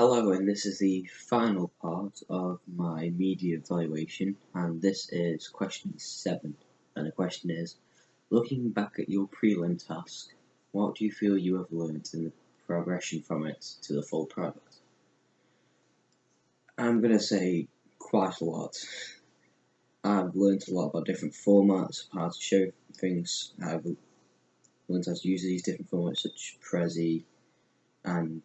Hello, and this is the final part of my media evaluation, and this is question 7. And the question is, looking back at your prelim task, what do you feel you have learned in the progression from it to the full product? I'm going to say quite a lot. I've learned a lot about different formats, how to show things. I've learned how to use these different formats such as Prezi and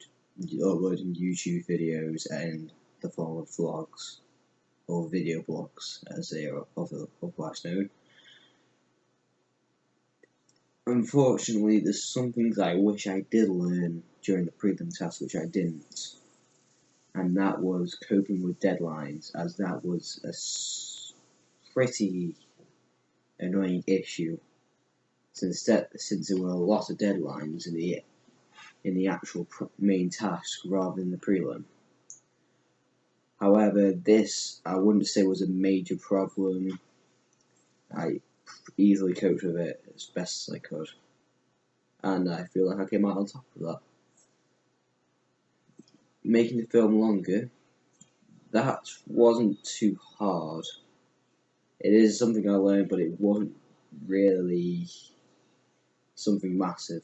uploading YouTube videos in the form of vlogs or video blogs, as they are otherwise known. Unfortunately, there's some things I wish I did learn during the prelim test which I didn't, and that was coping with deadlines, as that was a pretty annoying issue since there were a lot of deadlines in the actual main task rather than the prelim. However, this I wouldn't say was a major problem. I easily coped with it as best as I could, and I feel like I came out on top of that. Making the film longer, that wasn't too hard. It is something I learned, but it wasn't really something massive.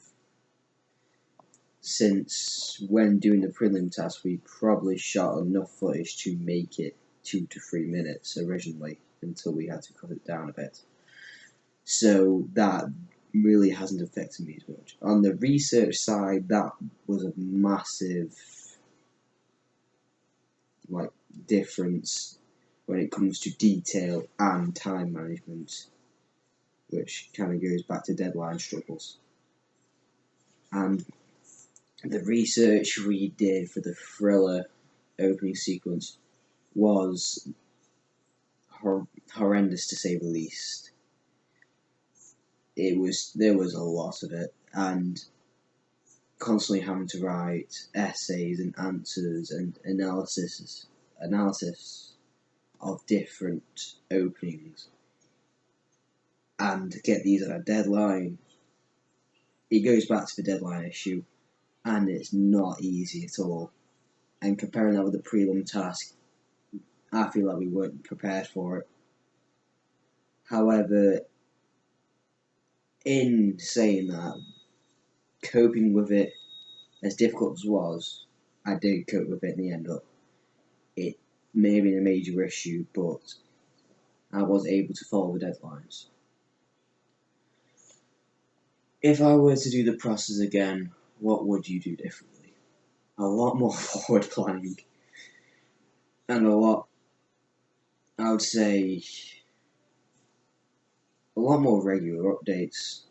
Since when doing the prelim task, we probably shot enough footage to make it 2 to 3 minutes originally, until we had to cut it down a bit. So that really hasn't affected me as much. On the research side, that was a massive difference when it comes to detail and time management, which kind of goes back to deadline struggles. And the research we did for the thriller opening sequence was horrendous, to say the least. There was a lot of it, and constantly having to write essays and answers and analysis of different openings and get these at a deadline. It goes back to the deadline issue, and it's not easy at all. And comparing that with the prelim task, I feel like we weren't prepared for it. However, in saying that, coping with it, as difficult as it was, I did cope with it in the end up. It may have been a major issue, but I was able to follow the deadlines. If I were to do the process again, what would you do differently? A lot more forward planning, and I would say, a lot more regular updates.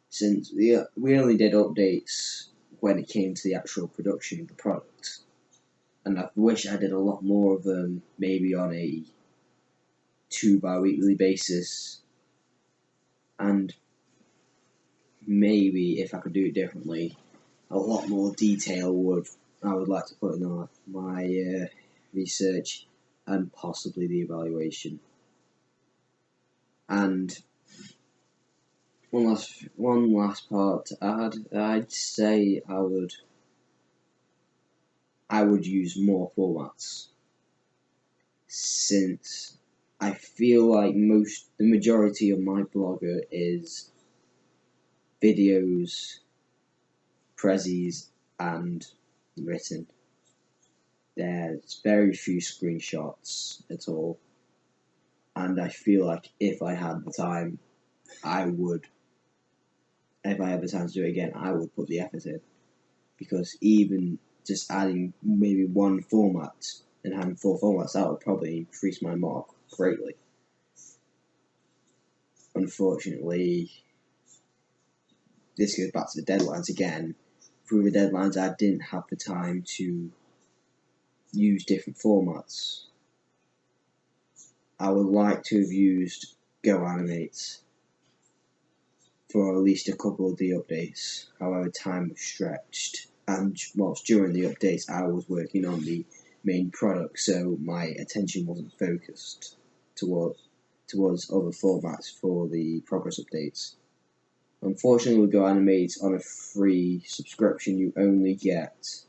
Since we only did updates when it came to the actual production of the product, and I wish I did a lot more of them, maybe on a 2 bi-weekly basis, and maybe if I could do it differently, a lot more detail I would like to put in my research and possibly the evaluation. And one last part I'd say I would use more formats, since I feel like the majority of my blogger is videos, prezis, and written. There's very few screenshots at all, and I feel like if I had the time, if I had the time to do it again, I would put the effort in, because even just adding maybe one format and having 4 formats, that would probably increase my mark greatly. Unfortunately, this goes back to the deadlines again. Through the deadlines, I didn't have the time to use different formats. I would like to have used GoAnimate for at least a couple of the updates. However, time was stretched, and whilst during the updates I was working on the main product, so my attention wasn't focused towards other formats for the progress updates. Unfortunately, with GoAnimate, on a free subscription, you only get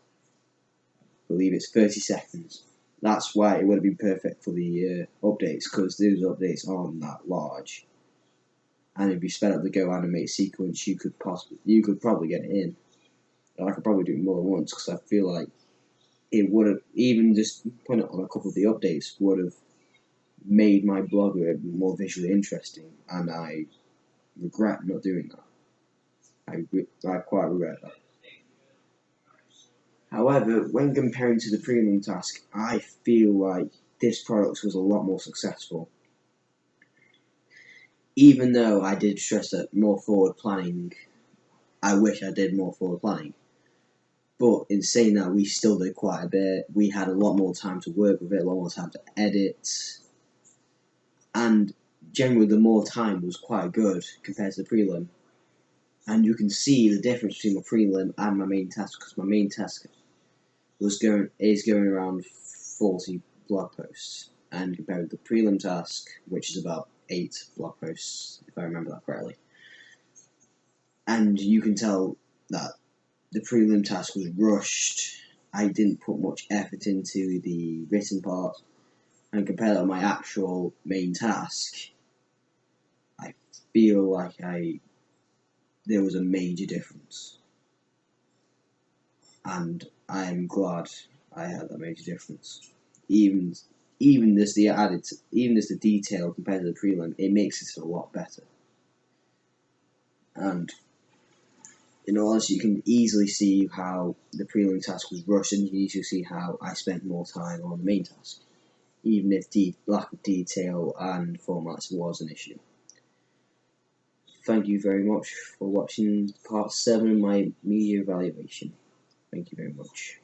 believe it's 30 seconds. That's why it would have been perfect for the updates, because those updates aren't that large. And if you sped up the Go Animate sequence, you could probably get it in. And I could probably do it more than once, because I feel like it would have, even just putting it on a couple of the updates would have made my blog more visually interesting, and I regret not doing that. I quite regret that. However, when comparing to the premium task, I feel like this product was a lot more successful. Even though I did stress that more forward planning, I wish I did more forward planning. But in saying that, we still did quite a bit. We had a lot more time to work with it, a lot more time to edit. And generally, the more time was quite good compared to the prelim. And you can see the difference between my prelim and my main task, because my main task is going around 40 blog posts, and compared to the prelim task, which is about 8 blog posts, if I remember that correctly. And you can tell that the prelim task was rushed. I didn't put much effort into the written part, and compared to my actual main task, I feel like there was a major difference. And I am glad I had that major difference. Even just the detail compared to the prelim, it makes it a lot better. And in all honesty, you can easily see how the prelim task was rushed, and you can easily see how I spent more time on the main task, even if the lack of detail and formats was an issue. Thank you very much for watching part 7 of my media evaluation. Thank you very much.